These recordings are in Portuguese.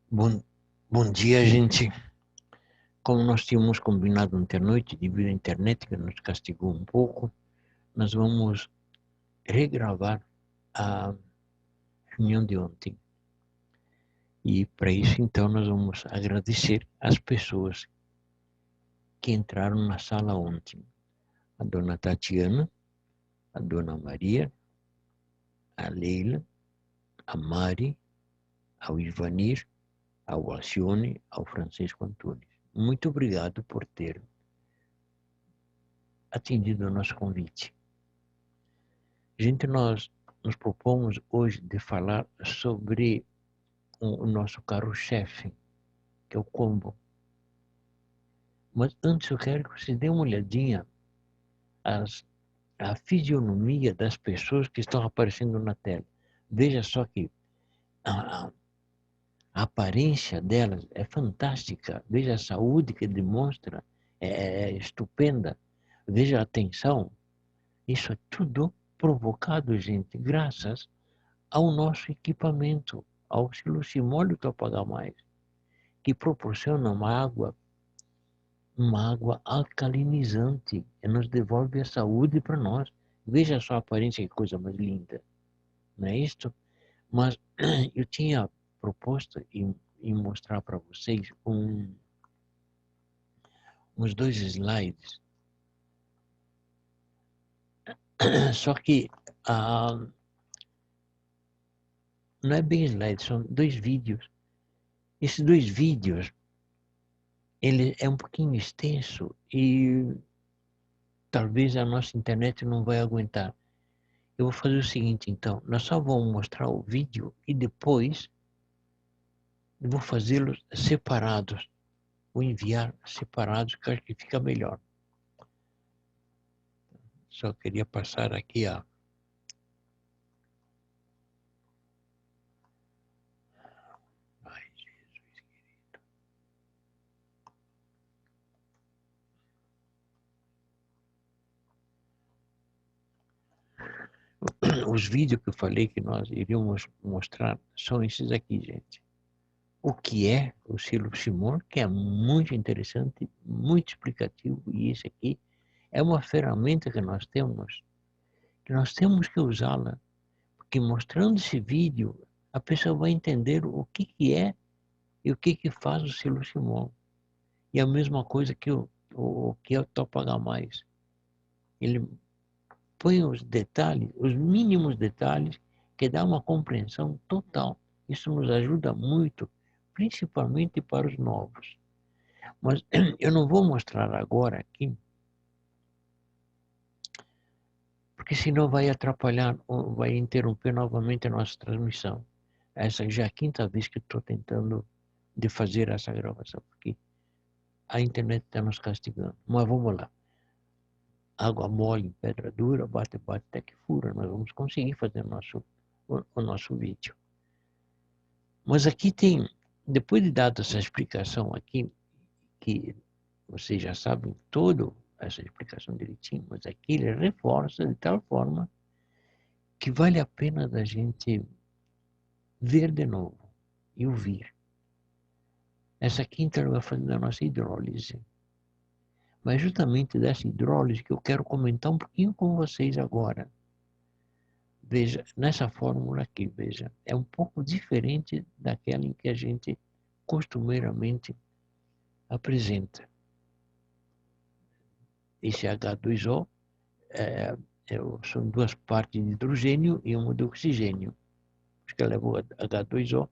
Bom, bom dia, gente. Como nós tínhamos combinado ontem à noite, devido à internet que nos castigou um pouco, nós vamos regravar a reunião de ontem. E para isso, então, nós vamos agradecer as pessoas que entraram na sala ontem. A dona Tatiana, a dona Maria, a Leila, a Mari, ao Ivanir, ao Alcione, ao Francisco Antunes. Muito obrigado por ter atendido o nosso convite. Gente, nós nos propomos hoje de falar sobre o nosso carro-chefe, que é o combo. Mas antes eu quero que vocês dêem uma olhadinha a fisionomia das pessoas que estão aparecendo na tela. Veja só que a aparência delas é fantástica. Veja a saúde que demonstra, é estupenda. Veja a atenção. Isso é tudo provocado, gente, graças ao nosso equipamento, ao silucimóleo Topagamais, que proporciona uma água alcalinizante e nos devolve a saúde para nós. Veja só a aparência, que coisa mais linda, não é isto? Mas eu tinha proposto em mostrar para vocês uns 2 slides, só que não é bem slide, são 2 vídeos. Esses 2 vídeos, ele é um pouquinho extenso e talvez a nossa internet não vai aguentar. Eu vou fazer o seguinte, então, nós só vamos mostrar o vídeo e depois eu vou fazê-los separados, vou enviar separados, que eu acho que fica melhor. Só queria passar aqui a... Ai, Jesus querido. Os vídeos que eu falei que nós iríamos mostrar são esses aqui, gente. O que é o silo Simon, que é muito interessante, muito explicativo, e esse aqui é uma ferramenta que nós temos que usá-la, porque mostrando esse vídeo, a pessoa vai entender o que é e o que faz o silo Simon. E a mesma coisa que o que é o Topagamais. Ele põe os detalhes, os mínimos detalhes, que dá uma compreensão total. Isso nos ajuda muito, principalmente para os novos. Mas eu não vou mostrar agora aqui, porque senão vai atrapalhar, vai interromper novamente a nossa transmissão. Essa já é a 5ª vez que estou tentando de fazer essa gravação, porque a internet está nos castigando. Mas vamos lá. Água mole em pedra dura, bate, bate até que fura. Nós vamos conseguir fazer o nosso vídeo. Mas aqui tem, depois de dada essa explicação aqui, que vocês já sabem toda essa explicação direitinho, mas aqui ele reforça de tal forma que vale a pena da gente ver de novo e ouvir. Essa quinta vai fazer a nossa hidrólise. Mas justamente dessa hidrólise que eu quero comentar um pouquinho com vocês agora. Veja, nessa fórmula aqui, veja, é um pouco diferente daquela em que a gente costumeiramente apresenta. Esse H2O são 2 partes de hidrogênio e uma de oxigênio. Acho que leva o H2O,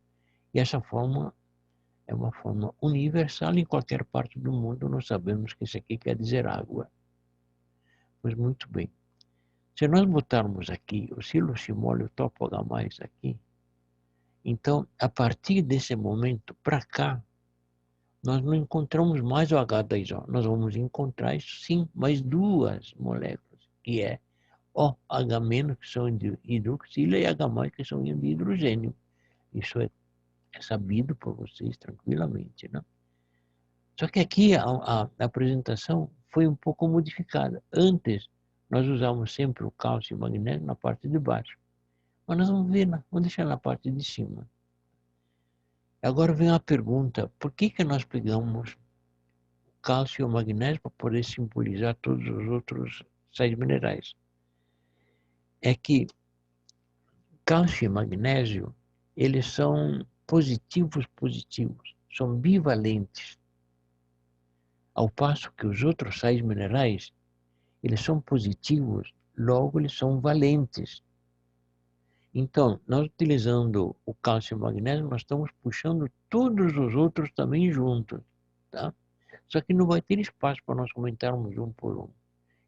e essa forma é uma forma universal em qualquer parte do mundo. Nós sabemos que isso aqui quer dizer água. Pois muito bem. Se nós botarmos aqui o silucimóleo Topagamais aqui, então, a partir desse momento para cá, nós não encontramos mais o H2O. Nós vamos encontrar, sim, mais 2 moléculas, que é OH-, que são de hidroxila, e H+, que são de hidrogênio. Isso é sabido por vocês tranquilamente, né? Só que aqui a apresentação foi um pouco modificada. Antes, nós usávamos sempre o cálcio e o magnésio na parte de baixo. Mas nós vamos ver, vamos deixar na parte de cima. Agora vem a pergunta, por que nós pegamos cálcio e o magnésio para poder simbolizar todos os outros sais minerais? É que cálcio e magnésio, eles são positivos, são bivalentes, ao passo que os outros sais minerais, eles são positivos, logo eles são valentes. Então, nós utilizando o cálcio e o magnésio, nós estamos puxando todos os outros também juntos, tá? Só que não vai ter espaço para nós comentarmos um por um.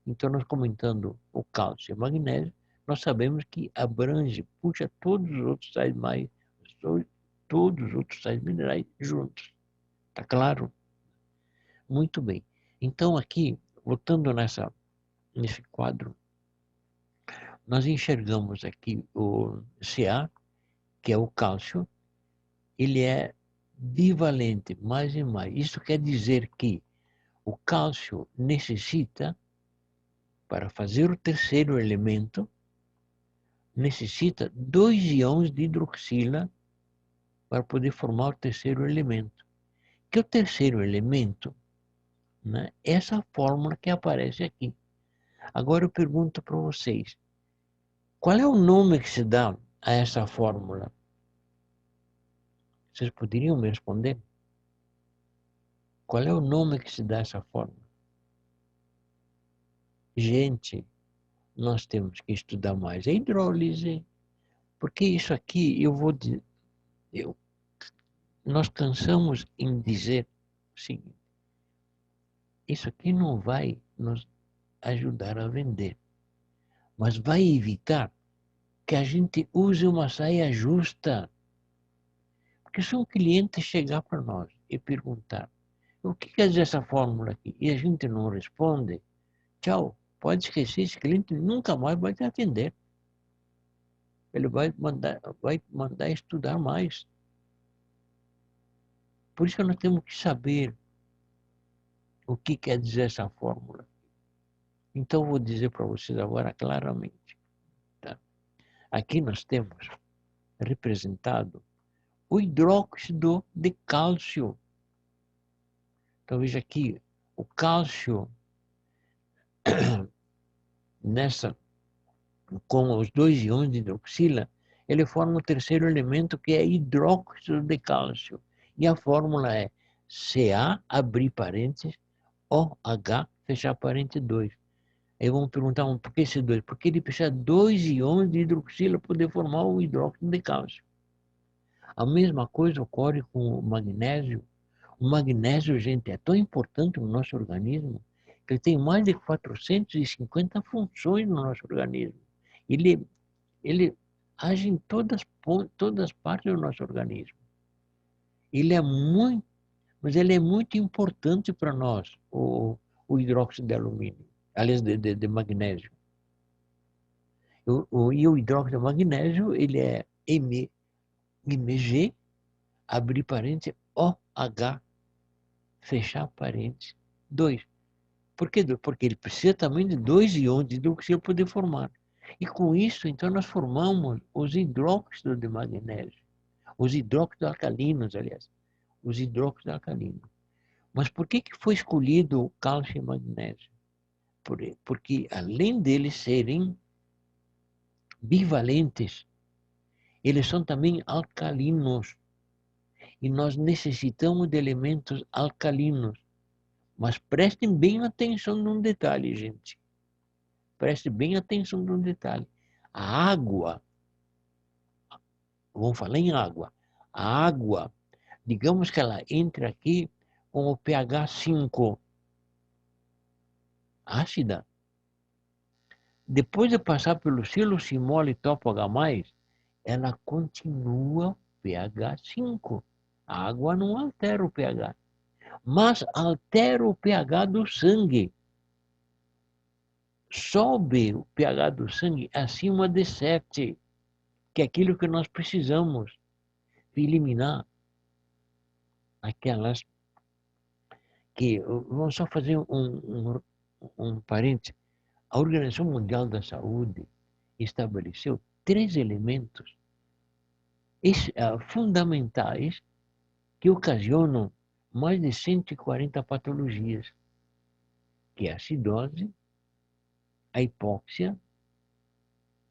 Então, nós comentando o cálcio e o magnésio, nós sabemos que abrange, puxa todos os outros sais mais, todos os outros sais minerais juntos. Tá claro? Muito bem. Então, aqui, voltando nesse quadro, nós enxergamos aqui o Ca, que é o cálcio, ele é bivalente, mais e mais. Isso quer dizer que o cálcio necessita, para fazer o terceiro elemento, necessita 2 íons de hidroxila para poder formar o terceiro elemento. Que o terceiro elemento, né, é essa fórmula que aparece aqui. Agora eu pergunto para vocês, qual é o nome que se dá a essa fórmula? Vocês poderiam me responder? Qual é o nome que se dá a essa fórmula? Gente, nós temos que estudar mais a hidrólise, porque isso aqui nós cansamos em dizer o seguinte, isso aqui não vai nos ajudar a vender, mas vai evitar que a gente use uma saia justa. Porque se um cliente chegar para nós e perguntar o que quer dizer essa fórmula aqui e a gente não responde, tchau, pode esquecer, esse cliente nunca mais vai te atender. Ele vai mandar estudar mais. Por isso que nós temos que saber o que quer dizer essa fórmula. Então, vou dizer para vocês agora claramente. Tá? Aqui nós temos representado o hidróxido de cálcio. Então, veja aqui, o cálcio, com os 2 íons de hidroxila, ele forma o terceiro elemento, que é hidróxido de cálcio. E a fórmula é Ca, abrir parênteses, OH, fechar parênteses 2. Aí vamos perguntar, por que esse 2? Porque ele precisa de 2 íons de hidroxila para poder formar o hidróxido de cálcio. A mesma coisa ocorre com o magnésio. O magnésio, gente, é tão importante no nosso organismo que ele tem mais de 450 funções no nosso organismo. Ele age em todas as partes do nosso organismo. Mas ele é muito importante para nós, o hidróxido de alumínio, aliás, de magnésio. E o hidróxido de magnésio, ele é Mg, abrir parênteses, OH, fechar parênteses, 2. Por quê? Porque ele precisa também de 2 íons de hidroxila para poder formar. E com isso, então, nós formamos os hidróxidos de magnésio. Os hidróxidos alcalinos, aliás. Os hidróxidos alcalinos. Mas por que foi escolhido o cálcio e magnésio? Porque além deles serem bivalentes, eles são também alcalinos. E nós necessitamos de elementos alcalinos. Mas prestem bem atenção num detalhe, gente. Preste bem atenção num detalhe. A água, vamos falar em água. A água, digamos que ela entra aqui com o pH 5, ácida. Depois de passar pelo silosimol e topo H+, ela continua pH 5. A água não altera o pH, mas altera o pH do sangue. Sobe o pH do sangue acima de 7, que é aquilo que nós precisamos eliminar aquelas que, vamos só fazer um parênteses, a Organização Mundial da Saúde estabeleceu 3 elementos fundamentais que ocasionam mais de 140 patologias, que é a acidose, a hipóxia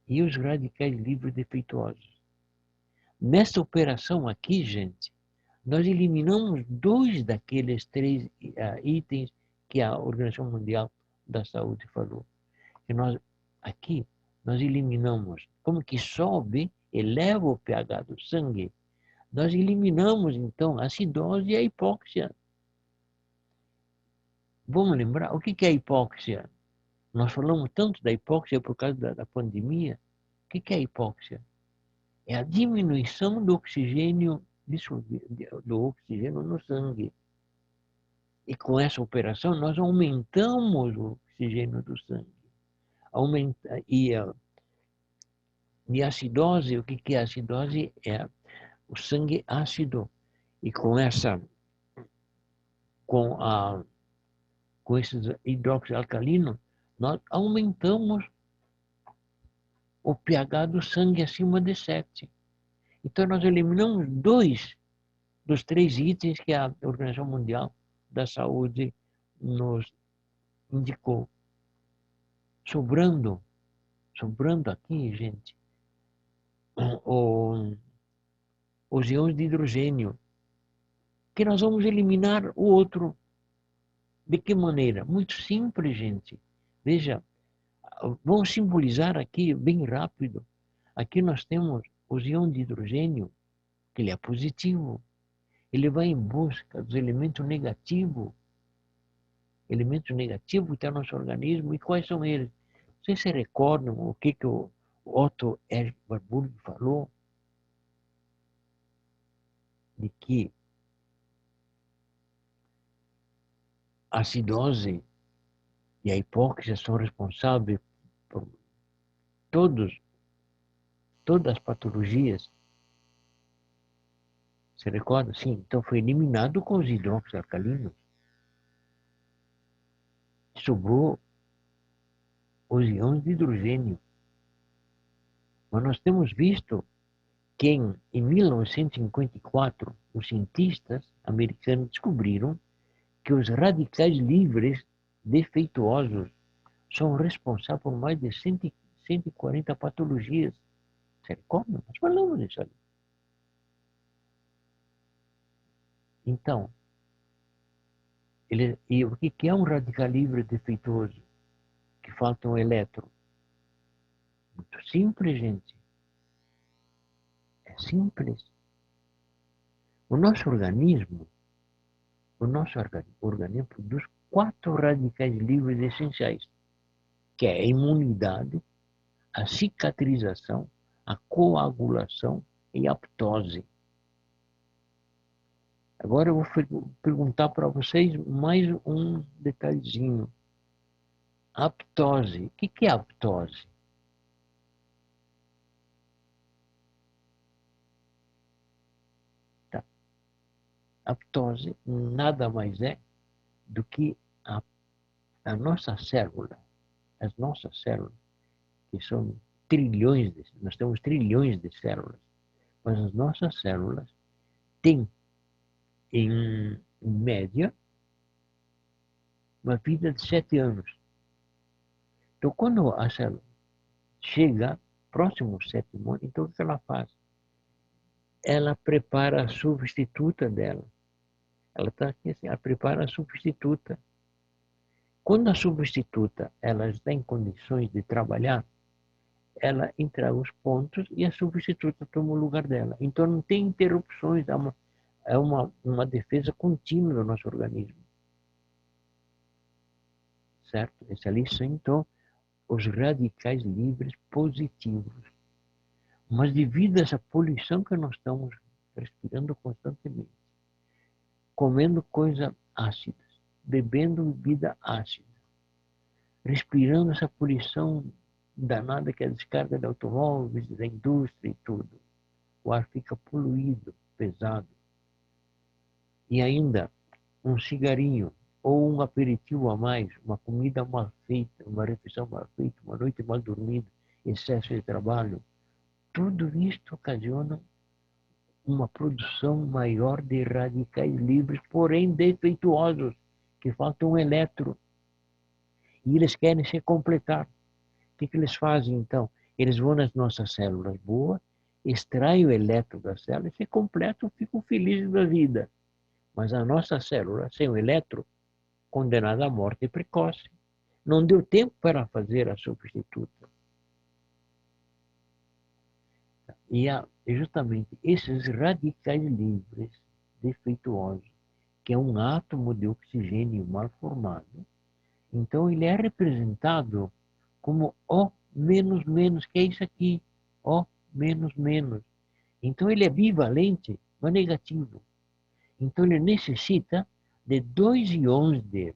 e os radicais livres defeituosos. Nessa operação aqui, gente, nós eliminamos 2 daqueles 3 itens que a Organização Mundial da Saúde falou. E aqui, nós eliminamos, como que sobe, eleva o pH do sangue, nós eliminamos, então, a acidose e a hipóxia. Vamos lembrar, o que é a hipóxia? Nós falamos tanto da hipóxia por causa da pandemia. O que é a hipóxia? É a diminuição do oxigênio no sangue. E com essa operação, nós aumentamos o oxigênio do sangue. E a acidose, o que é a acidose? É o sangue ácido. E com esses hidroxialcalinos, nós aumentamos o pH do sangue acima de 7. Então, nós eliminamos 2 dos 3 itens que a Organização Mundial da Saúde nos indicou. Sobrando aqui, gente, os íons de hidrogênio, que nós vamos eliminar o outro. De que maneira? Muito simples, gente. Veja, vamos simbolizar aqui bem rápido. Aqui nós temos os íons de hidrogênio, que ele é positivo. Ele vai em busca dos elementos negativos. Elementos negativos que estão no nosso organismo. E quais são eles? Vocês se recordam o que o Otto Warburg falou? De que a acidose e a hipóxia são responsáveis por todas as patologias. Você recorda? Sim. Então foi eliminado com os hidroxialcalinos. Sobrou os íons de hidrogênio. Mas nós temos visto que em 1954, os cientistas americanos descobriram que os radicais livres defeituosos são responsáveis por mais de 140 patologias. Você recorda? Nós falamos disso ali. Então, e o que é um radical livre defeituoso? Que falta um elétron. Muito simples, gente. É simples. O nosso organismo produz 4 radicais livres essenciais, que é a imunidade, a cicatrização, a coagulação e a aptose. Agora eu vou perguntar para vocês mais um detalhezinho. Aptose. O que é aptose? Tá. Aptose nada mais é do que a nossa célula. As nossas células, que são trilhões, nós temos trilhões de células, mas as nossas células têm, em média, uma vida de 7 anos. Então, quando a célula chega próximo ao 7º ano, então o que ela faz? Ela prepara a substituta dela. Ela está aqui assim, ela prepara a substituta. Quando a substituta ela está em condições de trabalhar, ela entrega os pontos e a substituta toma o lugar dela. Então não tem interrupções, é uma defesa contínua do nosso organismo. Certo? Essa lição, então, os radicais livres positivos. Mas devido a essa poluição que nós estamos respirando constantemente, comendo coisas ácidas, bebendo bebida ácida, respirando essa poluição danada que é a descarga de automóveis, da indústria e tudo. O ar fica poluído, pesado. E ainda um cigarinho ou um aperitivo a mais, uma comida mal feita, uma refeição mal feita, uma noite mal dormida, excesso de trabalho, tudo isto ocasiona uma produção maior de radicais livres, porém defeituosos, que falta um elétron. E eles querem se completar. O que eles fazem, então? Eles vão nas nossas células boas, extraem o elétron da célula e se completam, ficam felizes da vida. Mas a nossa célula, sem o elétron, condenada à morte precoce. Não deu tempo para fazer a substituta. E justamente esses radicais livres, defeituosos, que é um átomo de oxigênio mal formado, então ele é representado como O menos menos, que é isso aqui, O menos menos. Então ele é bivalente, mas negativo. Então ele necessita de 2 íons de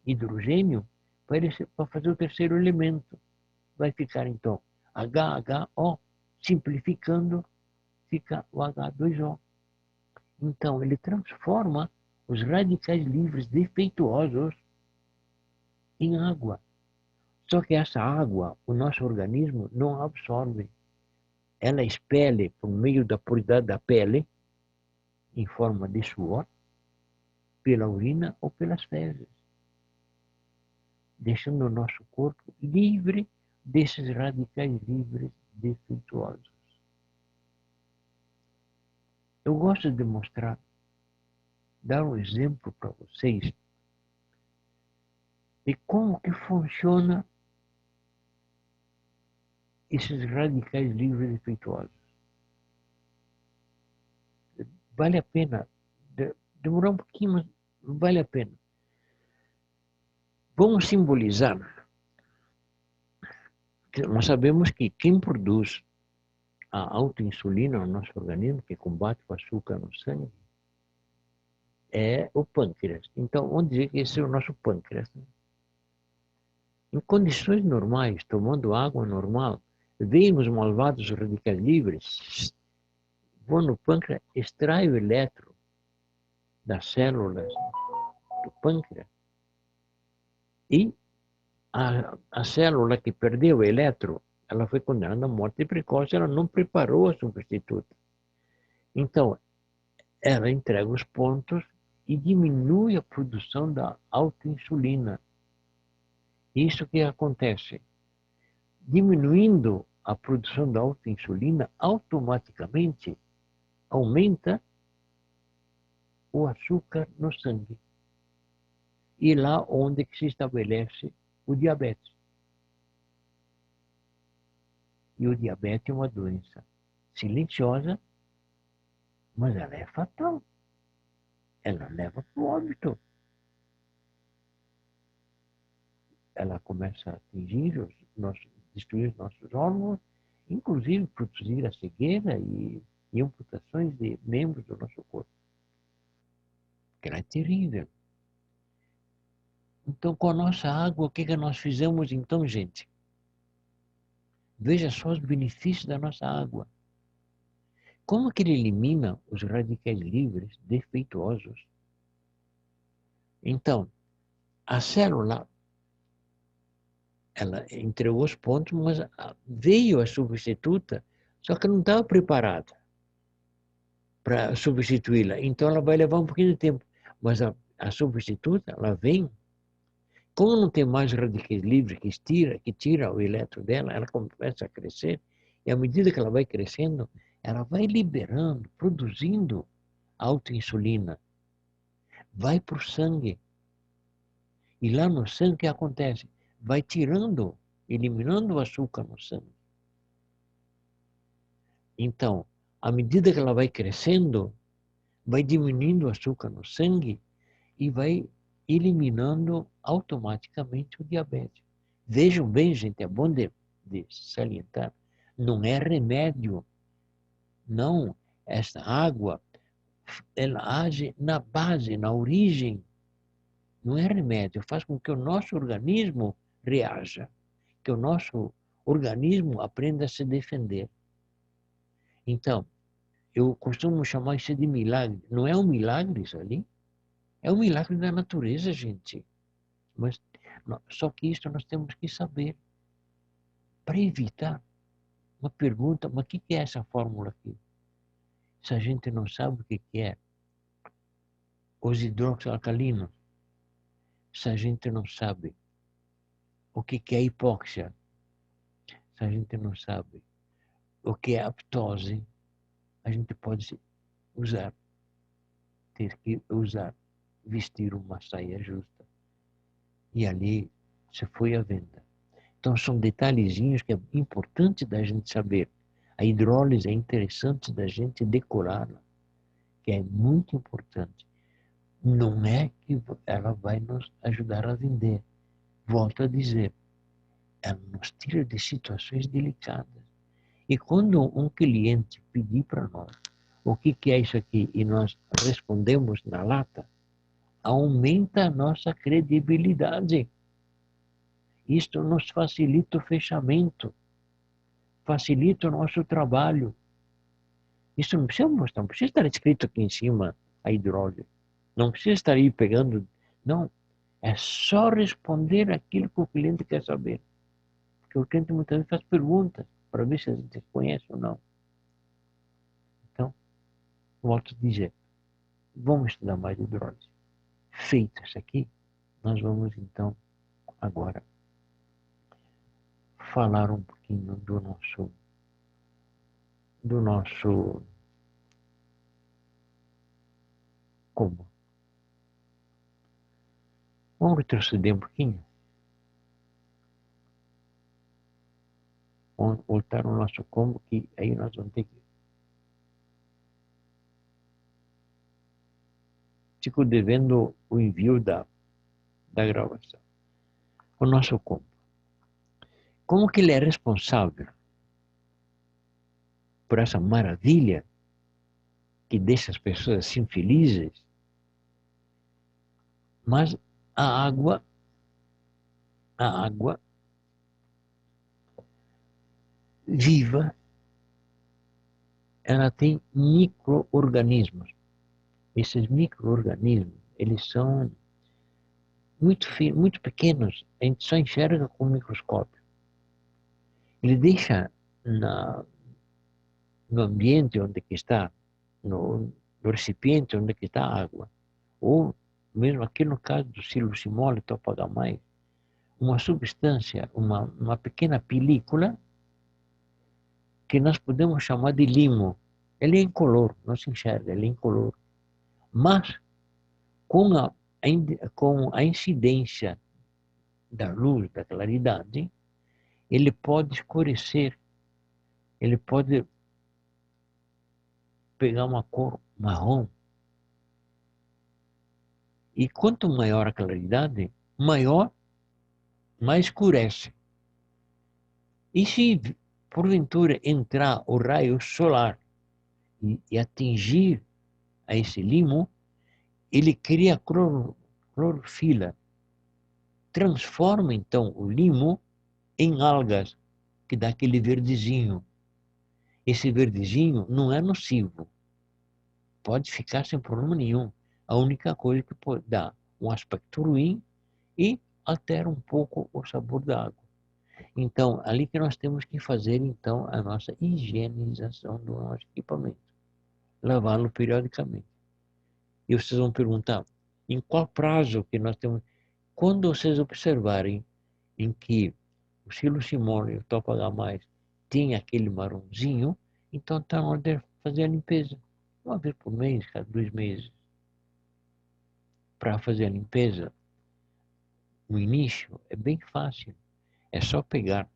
hidrogênio para fazer o terceiro elemento. Vai ficar então HHO, simplificando, fica o H2O. Então ele transforma os radicais livres defeituosos em água. Só que essa água, o nosso organismo não absorve. Ela expele por meio da porosidade da pele, em forma de suor, pela urina ou pelas fezes, deixando o nosso corpo livre desses radicais livres defeituosos. Eu gosto de mostrar, dar um exemplo para vocês de como que funciona esses radicais livres defeituosos. Vale a pena, demorar um pouquinho, mas vale a pena. Vamos simbolizar. Nós sabemos que quem produz a autoinsulina no nosso organismo, que combate o açúcar no sangue, é o pâncreas. Então, vamos dizer que esse é o nosso pâncreas. Em condições normais, tomando água normal, vêm os malvados radicais livres, vão no pâncreas, extrai o elétron das células do pâncreas e a célula que perdeu o elétron, ela foi condenada à morte precoce, ela não preparou a substituta. Então, ela entrega os pontos e diminui a produção da autoinsulina. Isso que acontece. Diminuindo a produção da autoinsulina, automaticamente aumenta o açúcar no sangue. E lá onde que se estabelece o diabetes. E o diabetes é uma doença silenciosa, mas ela é fatal. Ela leva para o óbito. Ela começa a atingir destruir os nossos órgãos, inclusive produzir a cegueira e amputações de membros do nosso corpo. Que ela é terrível. Então, com a nossa água, o que nós fizemos então, gente? Veja só os benefícios da nossa água. Como que ele elimina os radicais livres defeituosos? Então, a célula, ela entregou os pontos, mas veio a substituta, só que não estava preparada para substituí-la. Então, ela vai levar um pouquinho de tempo. Mas a substituta, ela vem. Como não tem mais radicais livres que tira o elétron dela, ela começa a crescer. E à medida que ela vai crescendo, ela vai liberando, produzindo autoinsulina. Vai para o sangue. E lá no sangue, o que acontece? Vai tirando, eliminando o açúcar no sangue. Então, à medida que ela vai crescendo, vai diminuindo o açúcar no sangue e vai eliminando automaticamente o diabetes. Vejam bem, gente, é bom de salientar, não é remédio. Não, essa água, ela age na base, na origem. Não é remédio, faz com que o nosso organismo reaja, que o nosso organismo aprenda a se defender. Então, eu costumo chamar isso de milagre. Não é um milagre isso ali? É um milagre da natureza, gente. Mas, só que isso nós temos que saber. Para evitar uma pergunta, mas o que é essa fórmula aqui? se a gente não sabe o que é os hidroxoalcalinos, se a gente não sabe o que é hipóxia, se a gente não sabe o que é aptose, a gente pode ter que usar, vestir uma saia justa. E ali se foi a venda. Então são detalhezinhos que é importante da gente saber. A hidrólise é interessante da gente decorá-la, que é muito importante. Não é que ela vai nos ajudar a vender. Volto a dizer, ela nos tira de situações delicadas. E quando um cliente pedir para nós o que é isso aqui e nós respondemos na lata, aumenta a nossa credibilidade. Isto nos facilita o fechamento, facilita o nosso trabalho. Isso não precisa mostrar, não precisa estar escrito aqui em cima a hidrólise. Não precisa estar aí pegando. Não, é só responder aquilo que o cliente quer saber. Porque o cliente muitas vezes faz perguntas para ver se a gente conhece ou não. Então, volto a dizer, vamos estudar mais hidrólise. Feito isso aqui, nós vamos então agora falar um pouquinho do nosso como. Vamos retroceder um pouquinho. Vamos voltar ao nosso combo, que aí nós vamos ter que... Fico devendo o envio da gravação. O nosso combo. Como que ele é responsável por essa maravilha que deixa as pessoas assim felizes? Mas a água viva, ela tem micro-organismos. Esses micro-organismos, eles são muito pequenos, a gente só enxerga com o microscópio. Ele deixa no ambiente onde que está, no recipiente onde que está a água, ou mesmo aqui no caso do silucimol e topagamai, uma substância, uma pequena película que nós podemos chamar de limo. Ele é incolor, não se enxerga, ele é incolor. Mas, com a incidência da luz, da claridade, ele pode escurecer, ele pode pegar uma cor marrom. E quanto maior a claridade, mais escurece. E se porventura entrar o raio solar e atingir a esse limo, ele cria clorofila. Transforma então o limo em algas, que dá aquele verdezinho. Esse verdezinho não é nocivo. Pode ficar sem problema nenhum. A única coisa que pode dar um aspecto ruim e altera um pouco o sabor da água. Então, ali que nós temos que fazer então a nossa higienização do nosso equipamento. Lavá-lo periodicamente. E vocês vão perguntar, em qual prazo que nós temos? Quando vocês observarem em que o silucimol e o topagamai tem aquele marronzinho, então está na hora de fazer a limpeza. Uma vez por mês, cada 2 meses. Para fazer a limpeza, no início, é bem fácil. É só pegar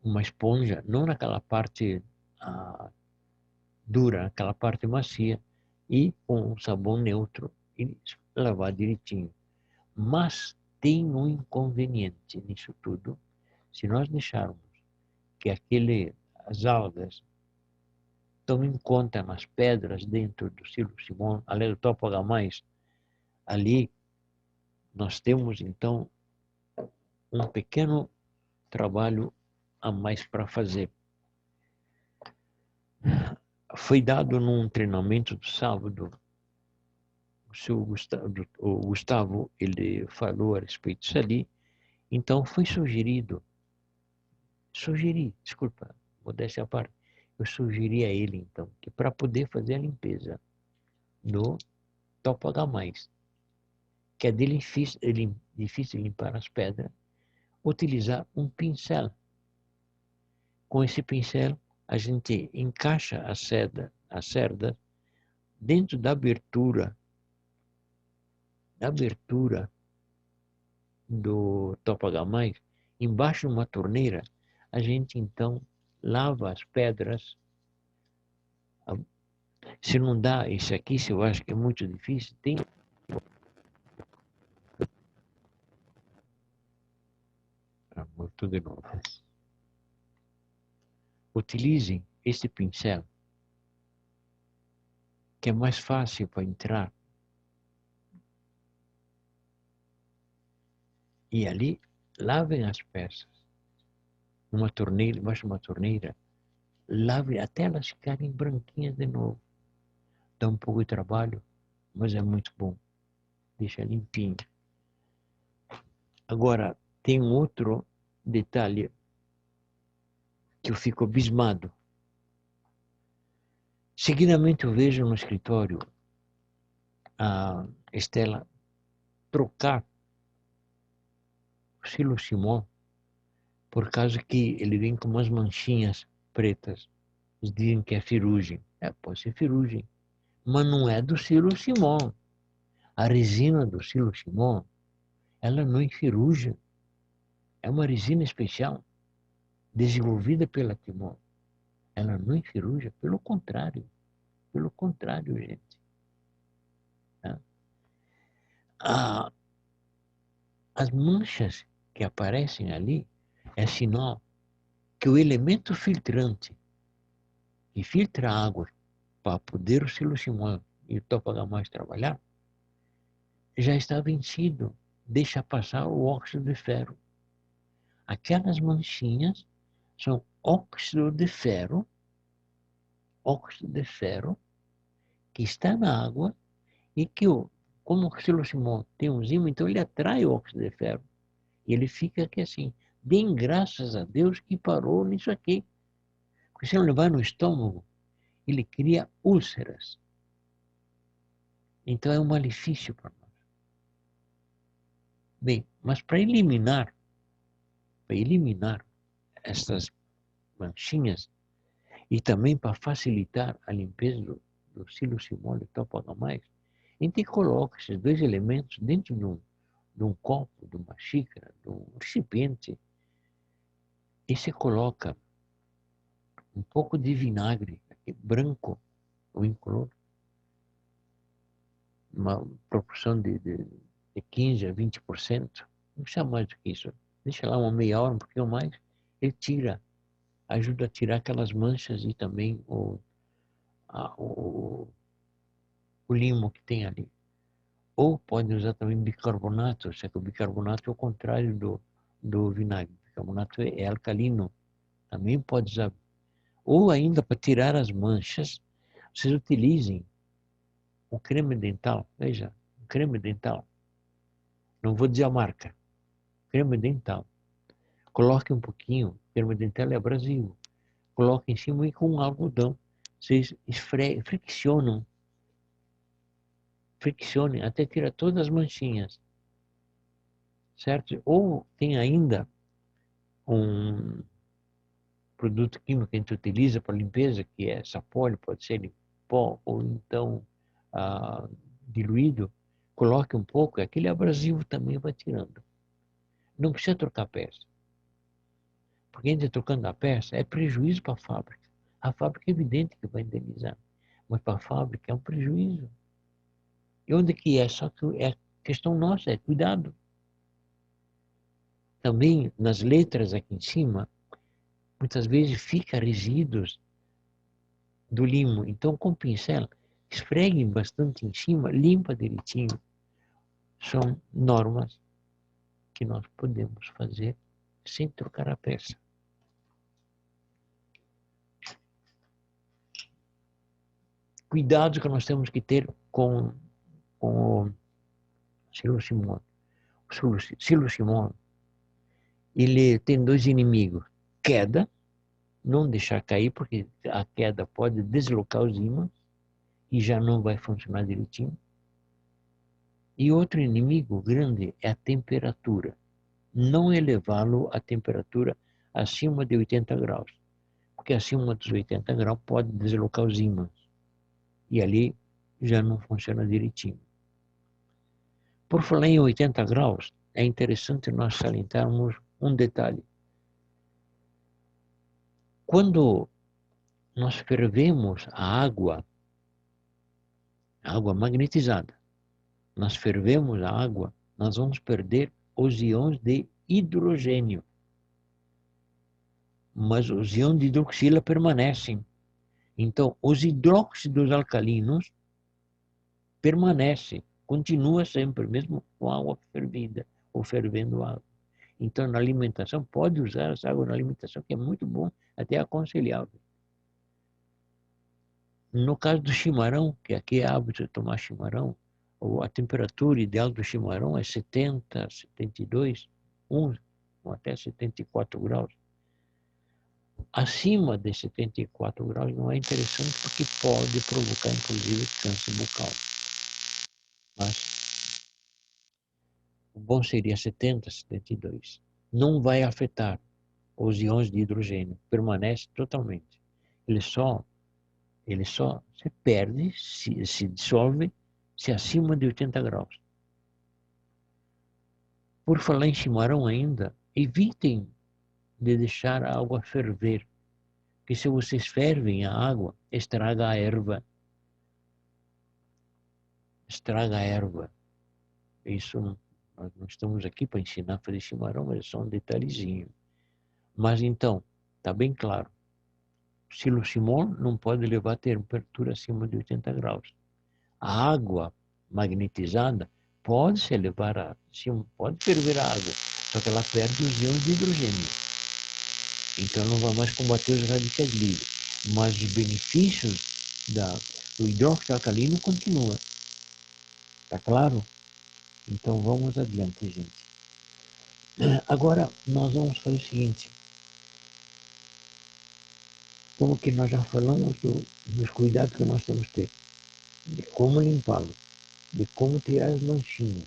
uma esponja, não naquela parte dura, aquela parte macia, e com um sabão neutro e lavar direitinho. Mas tem um inconveniente nisso tudo. Se nós deixarmos que as algas tomem conta nas pedras dentro do silucimol, além do topagamai, ali nós temos então um pequeno trabalho a mais para fazer. Foi dado num treinamento do sábado, o Gustavo, ele falou a respeito disso ali, então foi desculpa, modéstia à parte, eu sugeri a ele, então, que para poder fazer a limpeza do topo H+, que é difícil limpar as pedras, utilizar um pincel. Com esse pincel, a gente encaixa a cerda dentro da abertura do topo H+, embaixo de uma torneira, a gente então lava as pedras. Se não dá isso aqui, se eu acho que é muito difícil, tem... Voltou de novo. Utilizem esse pincel, que é mais fácil para entrar. E ali, lavem as peças. Numa torneira, embaixo de uma torneira, lavem até elas ficarem branquinhas de novo. Dá um pouco de trabalho, mas é muito bom. Deixa limpinho. Agora, tem um outro detalhe que eu fico abismado. Seguidamente eu vejo no escritório a Estela trocar o Silo Simon por causa que ele vem com umas manchinhas pretas. Eles dizem que é ferrugem. Pode ser ferrugem. Mas não é do Silo Simon. A resina do Silo Simon, ela não enferruja. É uma resina especial, desenvolvida pela Timon. Ela não enferruja, pelo contrário. Pelo contrário, gente. As manchas que aparecem ali é sinal que o elemento filtrante que filtra a água para poder o Silo Simon e o topo H+ trabalhar já está vencido. Deixa passar o óxido de ferro. Aquelas manchinhas são óxido de ferro que está na água e que, como o Silo Simon tem um enzima, então ele atrai o óxido de ferro. E ele fica aqui assim. Deem graças a Deus que parou nisso aqui. Porque se ele vai no estômago, ele cria úlceras. Então é um malefício para nós. Bem, mas para eliminar essas manchinhas e também para facilitar a limpeza do Silo Simon e topo H+, a gente coloca esses dois elementos dentro de um copo, de uma xícara, de um recipiente, e se coloca um pouco de vinagre branco ou incolor, uma proporção de 15 a 20%, não precisa mais do que isso. Deixa lá uma meia hora, um pouquinho mais, ele ajuda a tirar aquelas manchas e também o limo que tem ali. Ou pode usar também bicarbonato, só que o bicarbonato é o contrário do vinagre. O bicarbonato é alcalino, também pode usar. Ou ainda para tirar as manchas, vocês utilizem o creme dental, veja, o creme dental. Não vou dizer a marca. Creme dental. Coloque um pouquinho, creme dental é abrasivo. Coloque em cima e com algodão. Vocês friccionem até tirar todas as manchinhas. Certo? Ou tem ainda um produto químico que a gente utiliza para limpeza, que é sapólio, pode ser em pó ou então diluído. Coloque um pouco, aquele abrasivo também vai tirando. Não precisa trocar peça. Porque a gente trocando a peça é prejuízo para a fábrica. A fábrica é evidente que vai indenizar, mas para a fábrica é um prejuízo. E onde que é? Só que é questão nossa, é cuidado. Também nas letras aqui em cima, muitas vezes fica resíduos do limo. Então com o pincel, esfregue bastante em cima, limpa direitinho. São normas que nós podemos fazer sem trocar a peça. Cuidado que nós temos que ter com o Silo Simon. O Silo Simon, ele tem dois inimigos: queda não deixar cair, porque a queda pode deslocar os ímãs e já não vai funcionar direitinho. E outro inimigo grande é a temperatura. Não elevá-lo a temperatura acima de 80 graus, porque acima dos 80 graus pode deslocar os ímãs e ali já não funciona direitinho. Por falar em 80 graus, é interessante nós salientarmos um detalhe. Quando nós fervemos a água magnetizada, nós fervemos a água, nós vamos perder os íons de hidrogênio. Mas os íons de hidroxila permanecem. Então, os hidróxidos alcalinos permanecem, continua sempre, mesmo com água fervida ou fervendo água. Então, na alimentação, pode usar essa água na alimentação, que é muito bom, até aconselhável. No caso do chimarrão, que aqui é hábito de tomar chimarrão, a temperatura ideal do chimarrão é 70, 72, ou até 74 graus. Acima de 74 graus não é interessante porque pode provocar, inclusive, câncer bucal. Mas o bom seria 70, 72. Não vai afetar os íons de hidrogênio, permanece totalmente. Ele só se perde, se dissolve, se acima de 80 graus. Por falar em chimarrão ainda, evitem de deixar a água ferver, porque se vocês fervem a água, estraga a erva. Estraga a erva. Isso, nós não estamos aqui para ensinar a fazer chimarrão, mas é só um detalhezinho. Mas então, está bem claro, siloximol não pode levar a temperatura acima de 80 graus. A água magnetizada pode se elevar pode ferver a água, só que ela perde os íons de hidrogênio. Então não vai mais combater os radicais livres. Mas os benefícios do hidróxido alcalino continuam. Está claro? Então vamos adiante, gente. Agora nós vamos fazer o seguinte. Como que nós já falamos dos cuidados que nós temos que ter, de como limpá-lo, de como tirar as manchinhas.